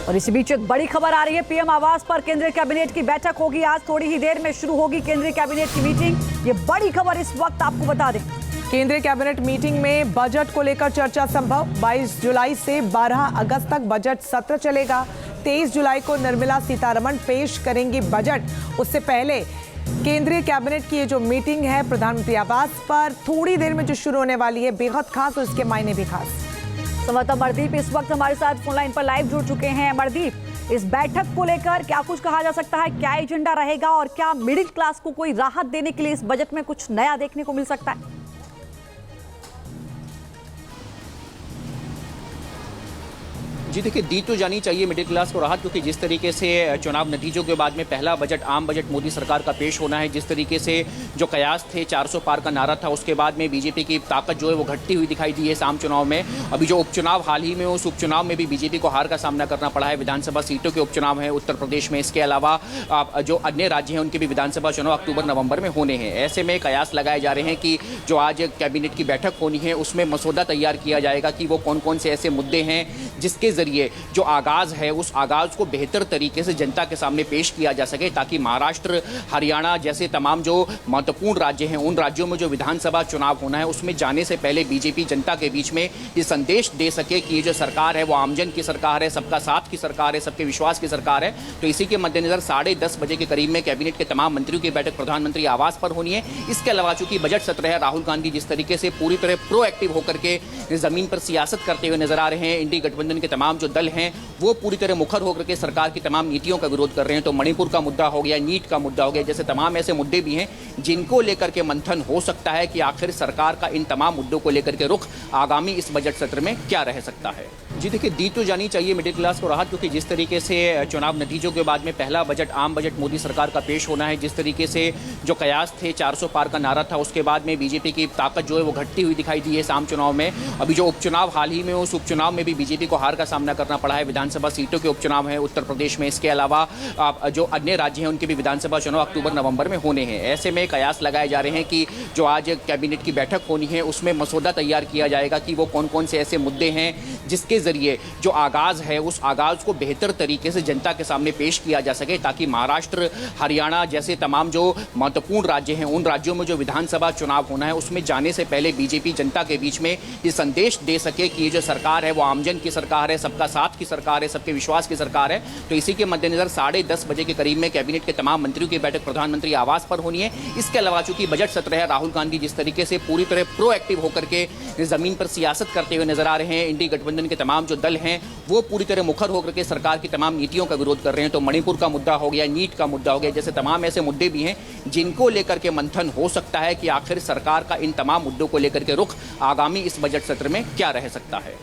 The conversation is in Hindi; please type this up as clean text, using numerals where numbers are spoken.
और इसी बीच एक बड़ी खबर आ रही है। पीएम आवास पर केंद्रीय कैबिनेट की बैठक होगी। आज थोड़ी ही देर में शुरू होगी केंद्रीय कैबिनेट की मीटिंग। ये बड़ी खबर इस वक्त आपको बता दें। केंद्रीय कैबिनेट मीटिंग में बजट को लेकर चर्चा संभव। 22 जुलाई से 12 अगस्त तक बजट सत्र चलेगा। 23 जुलाई को निर्मला सीतारमण पेश करेंगी बजट। उससे पहले केंद्रीय कैबिनेट की ये जो मीटिंग है प्रधानमंत्री आवास पर थोड़ी देर में जो शुरू होने वाली है, बेहद खास और इसके मायने भी खास। संवाददाता अमरदीप इस वक्त हमारे साथ फोन लाइन पर लाइव जुड़ चुके हैं। अमरदीप, इस बैठक को लेकर क्या कुछ कहा जा सकता है, क्या एजेंडा रहेगा और क्या मिडिल क्लास को कोई राहत देने के लिए इस बजट में कुछ नया देखने को मिल सकता है? जी देखिए, दी तो जानी चाहिए मिडिल क्लास को राहत, क्योंकि जिस तरीके से चुनाव नतीजों के बाद में पहला बजट आम बजट मोदी सरकार का पेश होना है, जिस तरीके से जो कयास थे 400 पार का नारा था, उसके बाद में बीजेपी की ताकत जो है वो घटती हुई दिखाई दी है इस आम चुनाव में। अभी जो उपचुनाव हाल ही में, उस उपचुनाव में भी बीजेपी को हार का सामना करना पड़ा है। विधानसभा सीटों के उपचुनाव है उत्तर प्रदेश में। इसके अलावा जो अन्य राज्य हैं उनके भी विधानसभा चुनाव अक्टूबर नवंबर में होने हैं। ऐसे में कयास लगाए जा रहे हैं कि जो आज कैबिनेट की बैठक होनी है उसमें मसौदा तैयार किया जाएगा कि वो कौन कौन से ऐसे मुद्दे हैं जिसके जरिए जो आगाज है उस आगाज को बेहतर तरीके से जनता के सामने पेश किया जा सके, ताकि महाराष्ट्र, हरियाणा जैसे तमाम जो महत्वपूर्ण राज्य हैं उन राज्यों में जो विधानसभा चुनाव होना है उसमें जाने से पहले बीजेपी जनता के बीच में ये संदेश दे सके कि ये जो सरकार है वो आमजन की सरकार है, सबका साथ की सरकार है, सबके विश्वास की सरकार है। तो इसी के मद्देनजर 10:30 बजे के करीब में कैबिनेट के तमाम मंत्रियों की बैठक प्रधानमंत्री आवास पर होनी है। इसके अलावा चूंकि बजट सत्र है, राहुल गांधी जिस तरीके से पूरी तरह प्रोएक्टिव होकर के जमीन पर सियासत करते हुए नजर आ रहे हैं, इंडी गठबंधन के तमाम जो दल हैं वो पूरी तरह मुखर होकर के सरकार की तमाम नीतियों का विरोध कर रहे हैं। तो मणिपुर का मुद्दा हो गया, नीट का मुद्दा हो गया, जैसे तमाम ऐसे मुद्दे भी हैं जिनको लेकर के मंथन हो सकता है कि आखिर सरकार का इन तमाम मुद्दों को लेकर के रुख आगामी इस बजट सत्र में क्या रह सकता है। जी देखिए, दी तो जानी चाहिए मिडिल क्लास को राहत, क्योंकि जिस तरीके से चुनाव नतीजों के बाद में पहला बजट आम बजट मोदी सरकार का पेश होना है, जिस तरीके से जो कयास थे 400 पार का नारा था, उसके बाद में बीजेपी की ताकत जो है वो घटती हुई दिखाई दी है इस आम चुनाव में। अभी जो उपचुनाव हाल ही में, उस उपचुनाव में भी बीजेपी को हार का सामना करना पड़ा है। विधानसभा सीटों के उपचुनाव है उत्तर प्रदेश में। इसके अलावा जो अन्य राज्य हैं उनके भी विधानसभा चुनाव अक्टूबर नवंबर में होने हैं। ऐसे में कयास लगाए जा रहे हैं कि जो आज कैबिनेट की बैठक होनी है उसमें मसौदा तैयार किया जाएगा कि वो कौन कौन से ऐसे मुद्दे हैं जिसके जरिए जो आगाज है उस आगाज को बेहतर तरीके से जनता के सामने पेश किया जा सके, ताकि महाराष्ट्र, हरियाणा जैसे तमाम जो महत्वपूर्ण राज्य हैं उन राज्यों में जो विधानसभा चुनाव होना है उसमें जाने से पहले बीजेपी जनता के बीच में ये संदेश दे सके कि ये जो सरकार है वो आमजन की सरकार है, सबका साथ की सरकार है, सबके विश्वास की सरकार है। तो इसी के मद्देनजर 10:30 बजे के करीब में कैबिनेट के तमाम मंत्रियों की बैठक प्रधानमंत्री आवास पर होनी है। इसके अलावा चूंकि बजट सत्र है, राहुल गांधी जिस तरीके से पूरी तरह प्रोएक्टिव होकर के जमीन पर सियासत करते हुए नजर आ रहे हैं, इंडी गठबंधन के तमाम जो दल हैं वो पूरी तरह मुखर होकर के सरकार की तमाम नीतियों का विरोध कर रहे हैं। तो मणिपुर का मुद्दा हो गया, नीट का मुद्दा हो गया, जैसे तमाम ऐसे मुद्दे भी हैं जिनको लेकर के मंथन हो सकता है कि आखिर सरकार का इन तमाम मुद्दों को लेकर के रुख आगामी इस बजट सत्र में क्या रह सकता है।